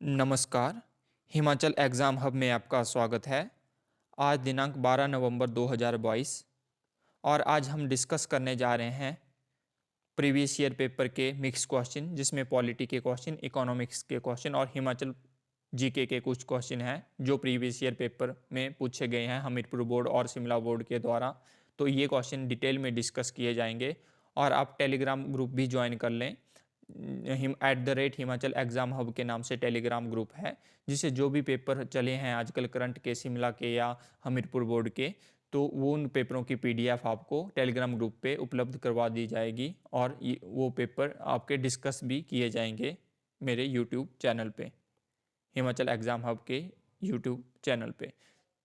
नमस्कार। Himachal exam hub में आपका स्वागत है। आज दिनांक 12 नवंबर 2022 और आज हम डिस्कस करने जा रहे हैं प्रीवियस ईयर पेपर के मिक्स क्वेश्चन, जिसमें पॉलिटी के क्वेश्चन, इकोनॉमिक्स के क्वेश्चन और हिमाचल जीके के कुछ क्वेश्चन हैं जो प्रीवियस ईयर पेपर में पूछे गए हैं हमीरपुर बोर्ड और शिमला बोर्ड के द्वारा। तो ये क्वेश्चन डिटेल में डिस्कस किए जाएंगे और आप टेलीग्राम ग्रुप भी ज्वाइन कर लें। @हिमाचल एग्ज़ाम हब के नाम से टेलीग्राम ग्रुप है, जिससे जो भी पेपर चले हैं आजकल करंट के, शिमला के या हमीरपुर बोर्ड के, तो वो उन पेपरों की पीडीएफ आपको टेलीग्राम ग्रुप पे उपलब्ध करवा दी जाएगी और वो पेपर आपके डिस्कस भी किए जाएंगे मेरे यूट्यूब चैनल पे, हिमाचल एग्ज़ाम हब के यूट्यूब चैनल पे।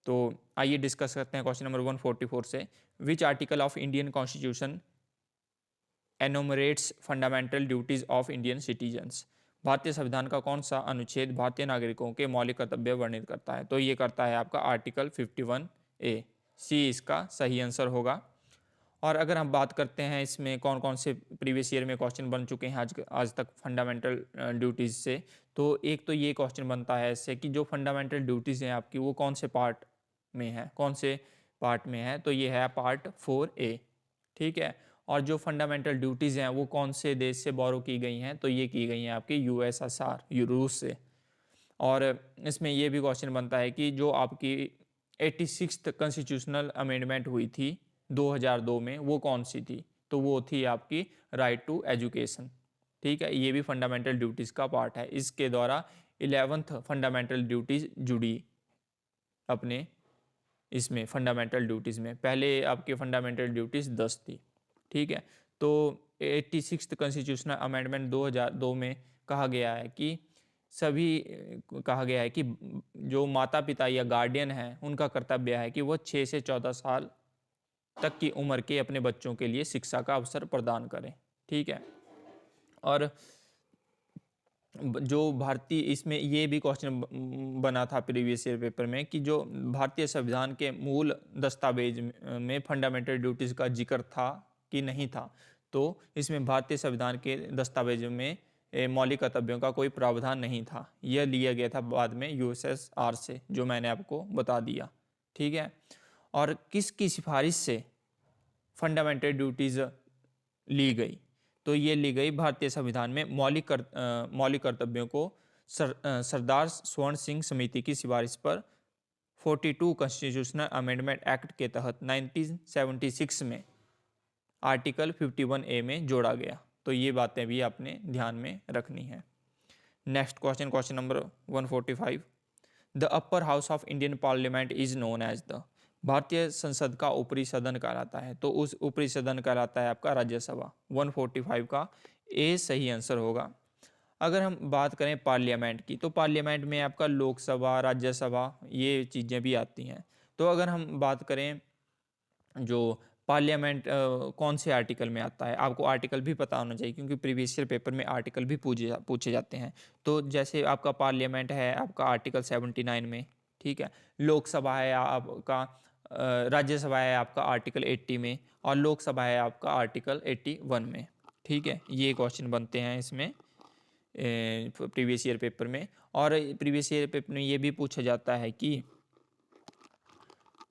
तो आइए डिस्कस करते हैं क्वेश्चन नंबर 144 से। Which article of Indian constitution enumerates fundamental duties of Indian citizens. भारतीय संविधान का कौन सा अनुच्छेद भारतीय नागरिकों के मौलिक कर्तव्य वर्णित करता है? तो ये करता है आपका आर्टिकल 51A। सी इसका सही आंसर होगा। और अगर हम बात करते हैं इसमें कौन कौन से प्रीवियस ईयर में क्वेश्चन बन चुके हैं आज तक फंडामेंटल ड्यूटीज़ से, तो एक तो ये क्वेश्चन बनता है इससे कि जो फंडामेंटल ड्यूटीज़ हैं आपकी वो कौन से पार्ट में है, कौन से पार्ट में है? तो ये है पार्ट 4A। ठीक है। और जो फंडामेंटल ड्यूटीज़ हैं वो कौन से देश से बोरो की गई हैं? तो ये की गई हैं आपकी यूएसएसआर, रूस से। और इसमें ये भी क्वेश्चन बनता है कि जो आपकी 86th कॉन्स्टिट्यूशनल अमेंडमेंट हुई थी 2002 में, वो कौन सी थी? तो वो थी आपकी राइट टू एजुकेशन। ठीक है, ये भी फंडामेंटल ड्यूटीज़ का पार्ट है। इसके द्वारा 11th फंडामेंटल ड्यूटीज़ जुड़ी अपने इसमें फंडामेंटल ड्यूटीज़ में। पहले आपके फंडामेंटल ड्यूटीज़ 10 थी। ठीक है। तो 86th कॉन्स्टिट्यूशनल अमेंडमेंट 2002 में कहा गया है कि सभी कहा गया है कि जो माता पिता या गार्डियन हैं उनका कर्तव्य है कि वो 6 से 14 साल तक की उम्र के अपने बच्चों के लिए शिक्षा का अवसर प्रदान करें। ठीक है। और जो भारतीय इसमें ये भी क्वेश्चन बना था प्रीवियस ईयर पेपर में कि जो भारतीय संविधान के मूल दस्तावेज में फंडामेंटल ड्यूटीज़ का जिक्र था कि नहीं था? तो इसमें भारतीय संविधान के दस्तावेज में मौलिक कर्तव्यों का कोई प्रावधान नहीं था। यह लिया गया था बाद में यूएसएसआर से, जो मैंने आपको बता दिया। ठीक है। और किसकी सिफारिश से फंडामेंटल ड्यूटीज़ ली गई? तो ये ली गई भारतीय संविधान में मौलिक कर्तव्यों को सरदार स्वर्ण सिंह समिति की सिफारिश पर 42 कॉन्स्टिट्यूशनल अमेंडमेंट एक्ट के तहत 1976 में आर्टिकल 51A में जोड़ा गया। तो ये बातें भी आपने ध्यान में रखनी है। Next question, question number 145। The upper house of Indian parliament is known as the. भारतीय संसद का ऊपरी सदन कहलाता है, तो उस ऊपरी सदन कहलाता है आपका राज्यसभा। 145 का ए सही आंसर होगा। अगर हम बात करें पार्लियामेंट की, तो पार्लियामेंट में आपका लोकसभा, राज्यसभा, ये चीज़ें भी आती हैं। तो अगर हम बात करें जो पार्लियामेंट कौन से आर्टिकल में आता है, आपको आर्टिकल भी पता होना चाहिए क्योंकि प्रीवियस ईयर पेपर में आर्टिकल भी पूछे जाते हैं। तो जैसे आपका पार्लियामेंट है आपका आर्टिकल 79 में। ठीक है। लोकसभा है आपका राज्यसभा है आपका आर्टिकल 80 में और लोकसभा है आपका आर्टिकल 81 में। ठीक है, ये क्वेश्चन बनते हैं इसमें प्रीवियस ईयर पेपर में। और प्रीवियस ईयर पेपर में ये भी पूछा जाता है कि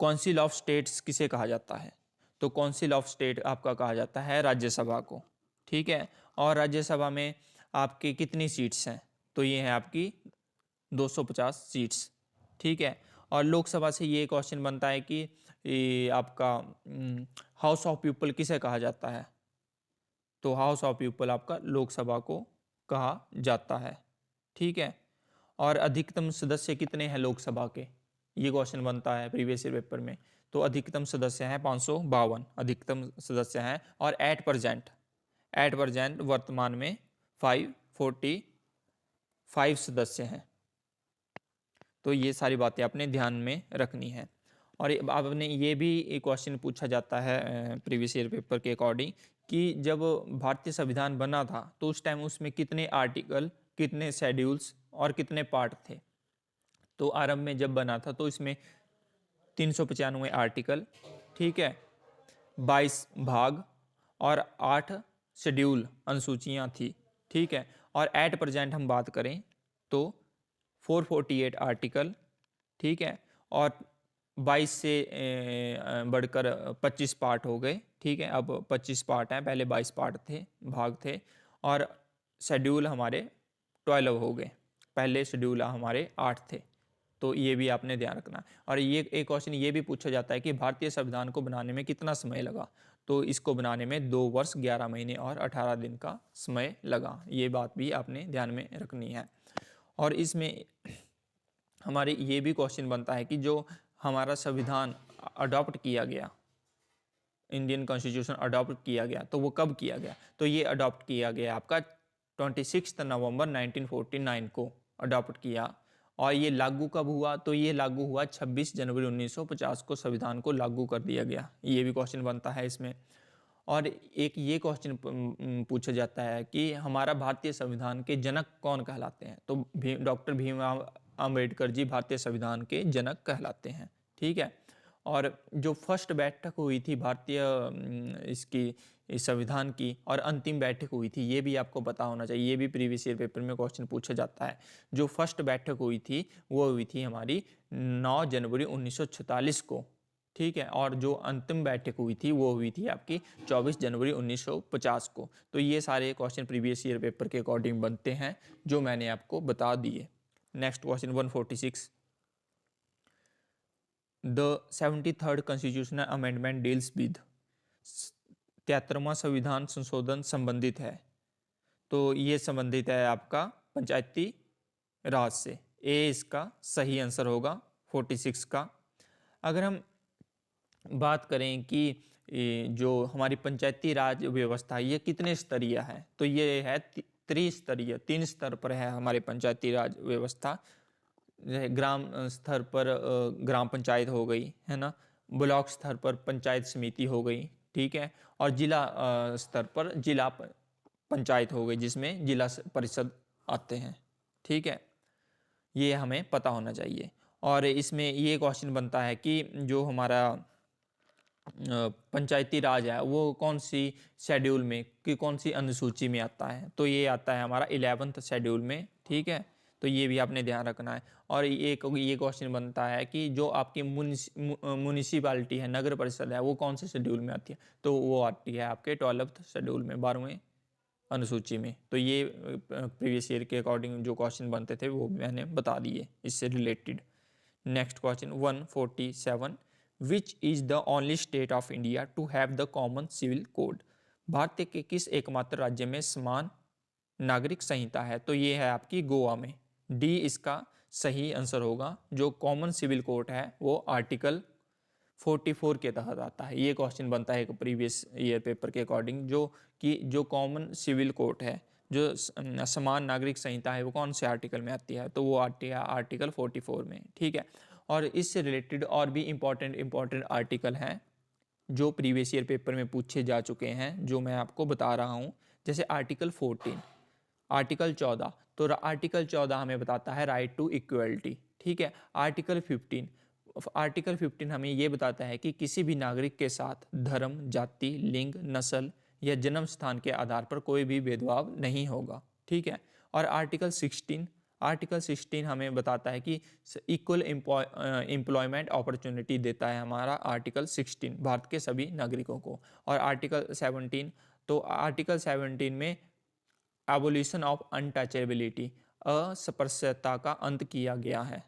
काउंसिल ऑफ स्टेट्स किसे कहा जाता है? तो काउंसिल ऑफ स्टेट आपका कहा जाता है राज्यसभा को। ठीक है। और राज्यसभा में आपकी कितनी सीट्स हैं? तो ये है आपकी 250 सीट्स। ठीक है। और लोकसभा से ये क्वेश्चन बनता है कि आपका हाउस ऑफ पीपल किसे कहा जाता है? तो हाउस ऑफ पीपल आपका लोकसभा को कहा जाता है। ठीक है। और अधिकतम सदस्य कितने हैं लोकसभा के? ये क्वेश्चन बनता है प्रीवियस ईयर पेपर में। तो अधिकतम सदस्य हैं 552 अधिकतम सदस्य हैं। और एट परसेंट वर्तमान में 545 सदस्य हैं। तो ये सारी बातें आपने ध्यान में रखनी है। और आपने ये भी एक क्वेश्चन पूछा जाता है प्रीवियस ईयर पेपर के अकॉर्डिंग कि जब भारतीय संविधान बना था तो उस टाइम उसमें कितने आर्टिकल, कितने शेड्यूल्स और कितने पार्ट थे? तो आरंभ में जब बना था तो इसमें 395 आर्टिकल, ठीक है, 22 भाग और 8 शेड्यूल अनुसूचियाँ थी। ठीक है। और एट प्रेजेंट हम बात करें तो 448 आर्टिकल, ठीक है, और 22 से बढ़कर 25 पार्ट हो गए, ठीक है, अब 25 पार्ट हैं, पहले 22 पार्ट थे, भाग थे, और शेड्यूल हमारे 12 हो गए, पहले शेड्यूल हमारे 8 थे। तो ये भी आपने ध्यान रखना है। और ये एक क्वेश्चन ये भी पूछा जाता है कि भारतीय संविधान को बनाने में कितना समय लगा, तो इसको बनाने में 2 वर्ष 11 महीने और 18 दिन का समय लगा, ये बात भी आपने ध्यान में रखनी है। और इसमें हमारे ये भी क्वेश्चन बनता है कि जो हमारा संविधान अडॉप्ट किया गया, इंडियन कॉन्स्टिट्यूशन अडॉप्ट किया गया, तो वो कब किया गया, तो ये अडॉप्ट किया गया आपका 26 नवंबर 1949 को अडॉप्ट किया। और ये लागू कब हुआ, तो ये लागू हुआ 26 जनवरी 1950 को संविधान को लागू कर दिया गया, ये भी क्वेश्चन बनता है इसमें। और एक ये क्वेश्चन पूछा जाता है कि हमारा भारतीय संविधान के जनक कौन कहलाते हैं, तो डॉक्टर भीमराव अंबेडकर जी भारतीय संविधान के जनक कहलाते हैं, ठीक है। और जो फर्स्ट बैठक हुई थी भारतीय इसकी इस संविधान की, और अंतिम बैठक हुई थी, ये भी आपको पता होना चाहिए, ये भी प्रीवियस ईयर पेपर में क्वेश्चन पूछा जाता है। जो फर्स्ट बैठक हुई थी वो हुई थी हमारी 9 जनवरी 1946 को, ठीक है, और जो अंतिम बैठक हुई थी वो हुई थी आपकी 24 जनवरी 1950 को। तो ये सारे क्वेश्चन प्रीवियस ईयर पेपर के अकॉर्डिंग बनते हैं जो मैंने आपको बता दिए। Next question 146, the 73rd constitutional amendment deals with, 73वां संविधान संशोधन संबंधित है, तो ये संबंधित है आपका पंचायती राज से, ए इसका सही आंसर होगा 46 का। अगर हम बात करें कि जो हमारी पंचायती राज व्यवस्था ये कितने स्तरीय है, तो ये है त्रिस्तरीय, 3 स्तर पर है हमारे पंचायती राज व्यवस्था। ग्राम स्तर पर ग्राम पंचायत हो गई है ना, ब्लॉक स्तर पर पंचायत समिति हो गई, ठीक है, और जिला स्तर पर जिला पंचायत हो गई जिसमें जिला परिषद आते हैं, ठीक है, ये हमें पता होना चाहिए। और इसमें ये क्वेश्चन बनता है कि जो हमारा पंचायती राज है वो कौन सी शेड्यूल में कि कौन सी अनुसूची में आता है, तो ये आता है हमारा 11th शेड्यूल में, ठीक है, तो ये भी आपने ध्यान रखना है। और ये क्वेश्चन बनता है कि जो आपकी म्यूनिसिपालिटी है, नगर परिषद है, वो कौन से शेड्यूल में आती है, तो वो आती है आपके 12th शेड्यूल में, 12वें अनुसूची में। तो ये प्रीवियस ईयर के अकॉर्डिंग जो क्वेश्चन बनते थे वो मैंने बता दिए इससे related. Next question 147, which is the only state of India to have the common civil code, Bharat के किस एकमात्र राज्य में समान नागरिक संहिता है, तो ये है आपकी गोवा में, डी इसका सही आंसर होगा। जो कॉमन सिविल कोड है वो आर्टिकल 44 के तहत आता है, ये क्वेश्चन बनता है एक प्रीवियस ईयर पेपर के अकॉर्डिंग, जो कि जो कॉमन सिविल कोड है, जो समान नागरिक संहिता है, वो कौन से आर्टिकल में आती है, तो वो आती है आर्टिकल 44 में, ठीक है। और इससे रिलेटेड और भी इम्पॉर्टेंट आर्टिकल हैं जो प्रीवियस ईयर पेपर में पूछे जा चुके हैं, जो मैं आपको बता रहा हूँ। जैसे आर्टिकल 14, आर्टिकल 14, तो आर्टिकल 14 हमें बताता है राइट टू इक्वलिटी, ठीक है। आर्टिकल 15 हमें ये बताता है कि किसी भी नागरिक के साथ धर्म, जाति, लिंग, नस्ल या जन्म स्थान के आधार पर कोई भी भेदभाव नहीं होगा, ठीक है। और आर्टिकल 16 हमें बताता है कि इक्वल एम्प्लॉयमेंट अपॉर्चुनिटी देता है हमारा आर्टिकल 16 भारत के सभी नागरिकों को। और आर्टिकल 17, तो आर्टिकल 17 में एबोलिशन ऑफ अनटचेबिलिटी, अस्पृश्यता का अंत किया गया है,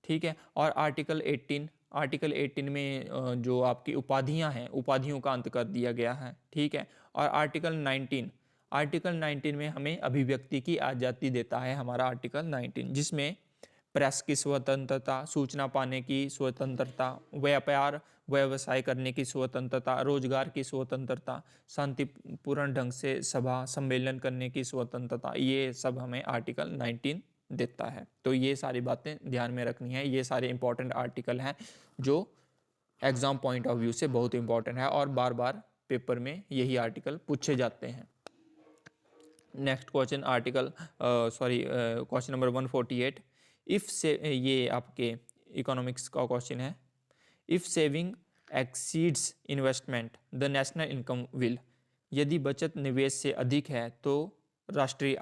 ठीक है। और आर्टिकल 18 में जो आपकी उपाधियां हैं, उपाधियों का अंत कर दिया गया है, ठीक है। और आर्टिकल 19 में हमें अभिव्यक्ति की आज़ादी देता है हमारा आर्टिकल 19, जिसमें प्रेस की स्वतंत्रता, सूचना पाने की स्वतंत्रता, व्यवसाय करने की स्वतंत्रता, रोजगार की स्वतंत्रता, शांतिपूर्ण ढंग से सभा सम्मेलन करने की स्वतंत्रता, ये सब हमें आर्टिकल 19 देता है। तो ये सारी बातें ध्यान में रखनी है, ये सारे इंपॉर्टेंट आर्टिकल हैं जो एग्जाम पॉइंट ऑफ व्यू से बहुत इंपॉर्टेंट है और बार बार पेपर में यही आर्टिकल पूछे जाते हैं। Next question question number 148, if से ये आपके इकोनॉमिक्स का क्वेश्चन है। If saving exceeds investment the national income will, यदि बचत निवेश से अधिक है तो राष्ट्रीय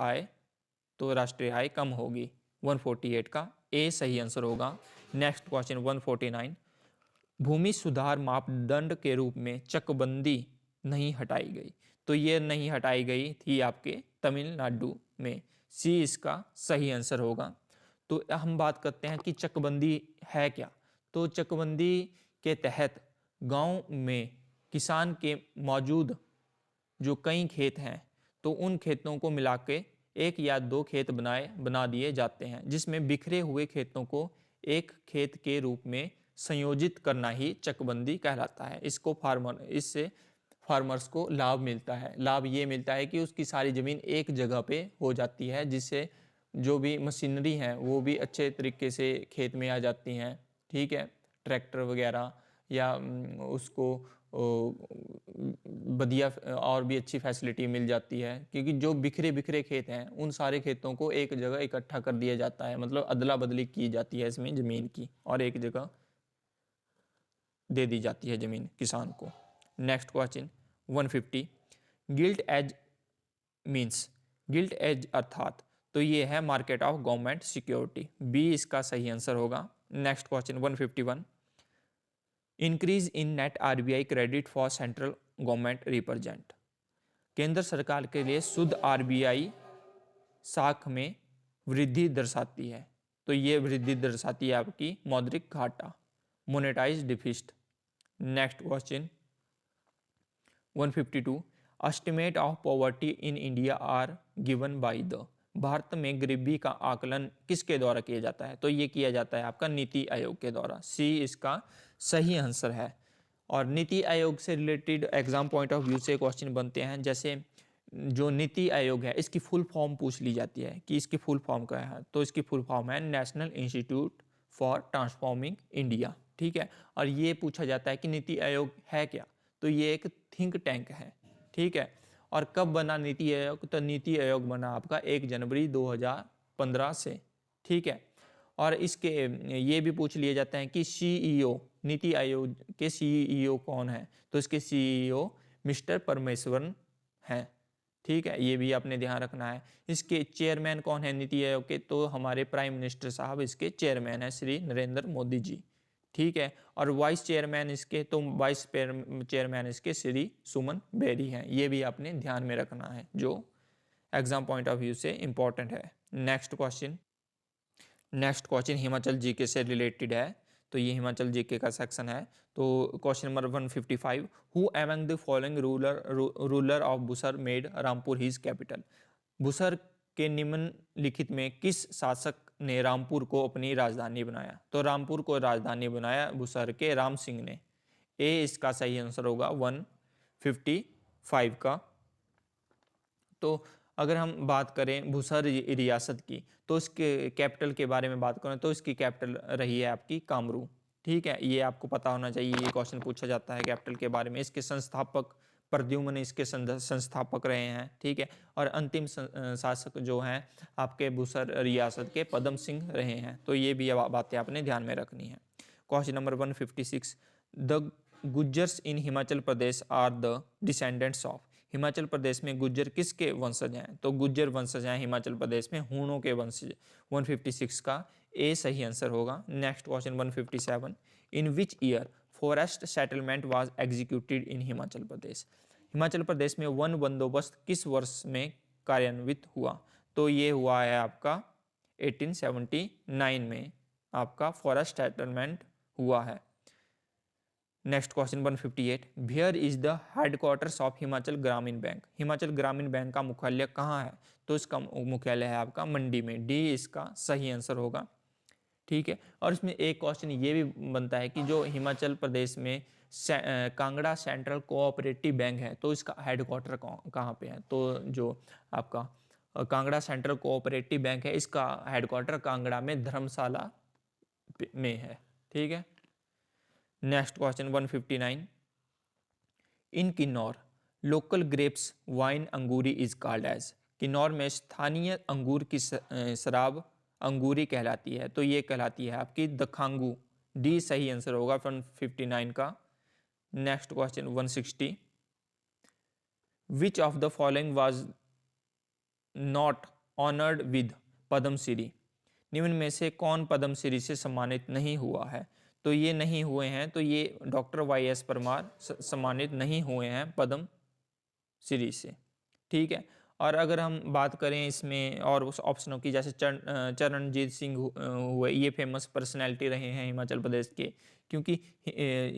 आय कम होगी। 148 का ए सही आंसर होगा। नेक्स्ट क्वेश्चन 149, भूमि सुधार मापदंड के रूप में चकबंदी नहीं हटाई गई, तो ये नहीं हटाई गई थी आपके तमिलनाडु में, सी इसका सही आंसर होगा। तो हम बात करते हैं कि चकबंदी है क्या। तो चकबंदी के तहत गांव में किसान के मौजूद जो कई खेत हैं, तो उन खेतों को मिला के एक या दो खेत बना दिए जाते हैं, जिसमें बिखरे हुए खेतों को एक खेत के रूप में संयोजित करना ही चकबंदी कहलाता है। इससे फार्मर्स को लाभ मिलता है। लाभ ये मिलता है कि उसकी सारी ज़मीन एक जगह पे हो जाती है, जिससे जो भी मशीनरी हैं वो भी अच्छे तरीके से खेत में आ जाती हैं। ठीक है, ट्रैक्टर वगैरह या उसको बढ़िया और भी अच्छी फैसिलिटी मिल जाती है, क्योंकि जो बिखरे बिखरे खेत हैं उन सारे खेतों को एक जगह इकट्ठा कर दिया जाता है, मतलब अदला बदली की जाती है इसमें ज़मीन की, और एक जगह दे दी जाती है ज़मीन किसान को। Next question 150, gilt edge means, gilt edge अर्थात, तो ये है market of government security, B इसका सही आंसर होगा। Next question 151, increase in net RBI credit for central government represent, केंद्र सरकार के लिए शुद्ध आरबीआई साख में वृद्धि दर्शाती है, तो ये वृद्धि दर्शाती है आपकी मौद्रिक घाटा, monetize deficit. Next question 152, estimate of poverty in India are given by the, Bharat में गरीबी का आकलन किसके द्वारा किया जाता है, तो ये किया जाता है आपका नीति आयोग के द्वारा, सी इसका सही आंसर है। और नीति आयोग से related exam point of view से क्वेश्चन बनते हैं, जैसे जो नीति आयोग है इसकी फुल फॉर्म पूछ ली जाती है कि इसकी फुल फॉर्म क्या है, तो इसकी फुल फॉर्म है national institute for transforming India. ठीक है, और ये पूछा जाता है कि नीति आयोग है क्या, तो ये एक थिंक टैंक है। ठीक है, और कब बना नीति आयोग, तो नीति आयोग बना आपका 1 जनवरी 2015 से। ठीक है, और इसके ये भी पूछ लिए जाते हैं कि सीईओ, नीति आयोग के सीईओ कौन है, तो इसके सीईओ मिस्टर परमेश्वरन हैं। ठीक है, ये भी आपने ध्यान रखना है। इसके चेयरमैन कौन है नीति आयोग के, तो हमारे प्राइम मिनिस्टर साहब इसके चेयरमैन हैं, श्री नरेंद्र मोदी जी। ठीक है, और वाइस चेयरमैन इसके, तो वाइस चेयरमैन इसके श्री सुमन बेरी हैं। ये भी आपने ध्यान में रखना है, जो एग्जाम पॉइंट ऑफ व्यू से इंपॉर्टेंट है। नेक्स्ट क्वेश्चन हिमाचल जीके से रिलेटेड है, तो ये हिमाचल जीके का सेक्शन है। तो question number 155, who among the following ruler of Bushahr made Rampur his capital, Bushahr के निम्नलिखित में किस शासक ने रामपुर को अपनी राजधानी बनाया, तो रामपुर को राजधानी बनाया बुसर के राम सिंह ने, ए इसका सही आंसर होगा 155 का। तो अगर हम बात करें बुसर रियासत की, तो इसके कैपिटल के बारे में बात करें तो इसकी कैपिटल रही है आपकी कामरू। ठीक है, ये आपको पता होना चाहिए, ये क्वेश्चन पूछा जाता है कैपिटल के बारे में। इसके संस्थापक प्रद्युम्न इसके संस्थापक रहे हैं। ठीक है, और अंतिम शासक जो हैं आपके बुसर रियासत के पदम सिंह रहे हैं। तो ये भी बातें आपने ध्यान में रखनी है। Question number 156, the Gujjars in Himachal Pradesh are the descendants of, Himachal Pradesh में गुज्जर किसके वंशज हैं, तो गुज्जर वंशज हैं हिमाचल प्रदेश में हूणों के वंशज। 156 का ए सही आंसर होगा। Next question 157, in which year forest settlement was executed in Himachal Pradesh, Himachal Pradesh में वन बंदोबस्त किस वर्ष में कार्यान्वित हुआ, तो ये हुआ है आपका 1879 में आपका फॉरेस्ट सेटलमेंट हुआ है। Next question 158, where is the headquarters of Himachal Gramin bank, Himachal Gramin bank का मुख्यालय कहाँ है, तो इसका मुख्यालय है आपका मंडी में, डी इसका सही आंसर होगा। ठीक है, और इसमें एक क्वेश्चन ये भी बनता है कि जो हिमाचल प्रदेश में कांगड़ा सेंट्रल कोऑपरेटिव बैंक है, तो इसका हेडक्वार्टर कहाँ पे है, तो जो आपका कांगड़ा सेंट्रल कोऑपरेटिव बैंक है, इसका हेडक्वार्टर कांगड़ा में धर्मशाला में है। ठीक है, next question 159, in Kinnaur local grapes wine Angoori is called as, Kinnaur में स्थानीय अंगूर की शराब अंगूरी कहलाती है, तो ये कहलाती है आपकी दखांगू, डी सही आंसर होगा 159 का। Next question 160, which of the following was not honoured with Padma Shri, निम्न में से कौन पद्मश्री से सम्मानित नहीं हुआ है? तो ये नहीं हुए हैं, तो ये डॉक्टर वाई एस परमार सम्मानित नहीं हुए हैं पद्मश्री से। ठीक है। और अगर हम बात करें इसमें और उस ऑप्शनों की, जैसे चरणजीत सिंह हुए, ये फेमस पर्सनैलिटी रहे हैं हिमाचल प्रदेश के, क्योंकि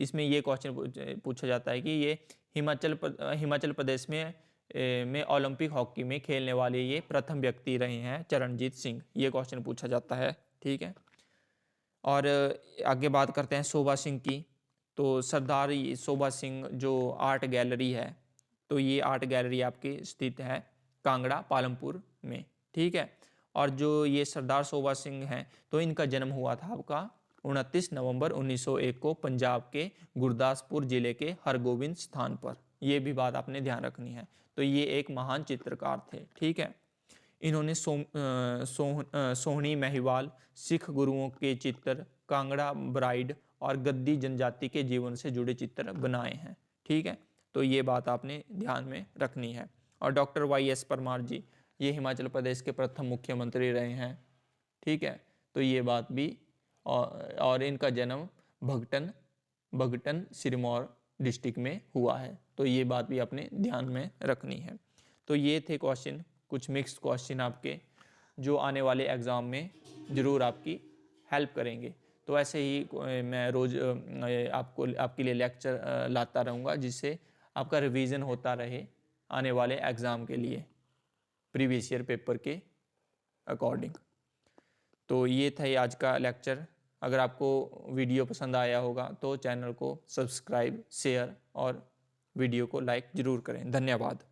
इसमें ये क्वेश्चन पूछा जाता है कि ये हिमाचल प्रदेश में ओलंपिक हॉकी में खेलने वाले ये प्रथम व्यक्ति रहे हैं, चरणजीत सिंह। ये क्वेश्चन पूछा जाता है। ठीक है। और आगे बात करते हैं शोभा सिंह की। तो सरदार शोभा सिंह जो आर्ट गैलरी है, तो ये आर्ट गैलरी आपकी स्थित है कांगड़ा पालमपुर में। ठीक है। और जो ये सरदार शोभा सिंह हैं, तो इनका जन्म हुआ था आपका 29 नवंबर 1901 को पंजाब के गुरदासपुर जिले के हरगोबिंद स्थान पर। ये भी बात आपने ध्यान रखनी है। तो ये एक महान चित्रकार थे। ठीक है। इन्होंने सोहनी महिवाल, सिख गुरुओं के चित्र, कांगड़ा ब्राइड और गद्दी जनजाति के जीवन से जुड़े चित्र बनाए हैं। ठीक है। तो ये बात आपने ध्यान में रखनी है। और डॉक्टर वाई एस परमार जी, ये हिमाचल प्रदेश के प्रथम मुख्यमंत्री रहे हैं। ठीक है। तो ये बात भी, और इनका जन्म भगटन सिरमौर डिस्ट्रिक्ट में हुआ है। तो ये बात भी आपने ध्यान में रखनी है। तो ये थे क्वेश्चन, कुछ मिक्स्ड क्वेश्चन आपके, जो आने वाले एग्ज़ाम में ज़रूर आपकी हेल्प करेंगे। तो ऐसे ही मैं रोज़ आपके लिए लेक्चर लाता रहूँगा, जिससे आपका रिवीजन होता रहे आने वाले एग्ज़ाम के लिए, प्रीवियस ईयर पेपर के अकॉर्डिंग। तो ये था ये आज का लेक्चर। अगर आपको वीडियो पसंद आया होगा तो चैनल को सब्सक्राइब, शेयर और वीडियो को लाइक ज़रूर करें। धन्यवाद।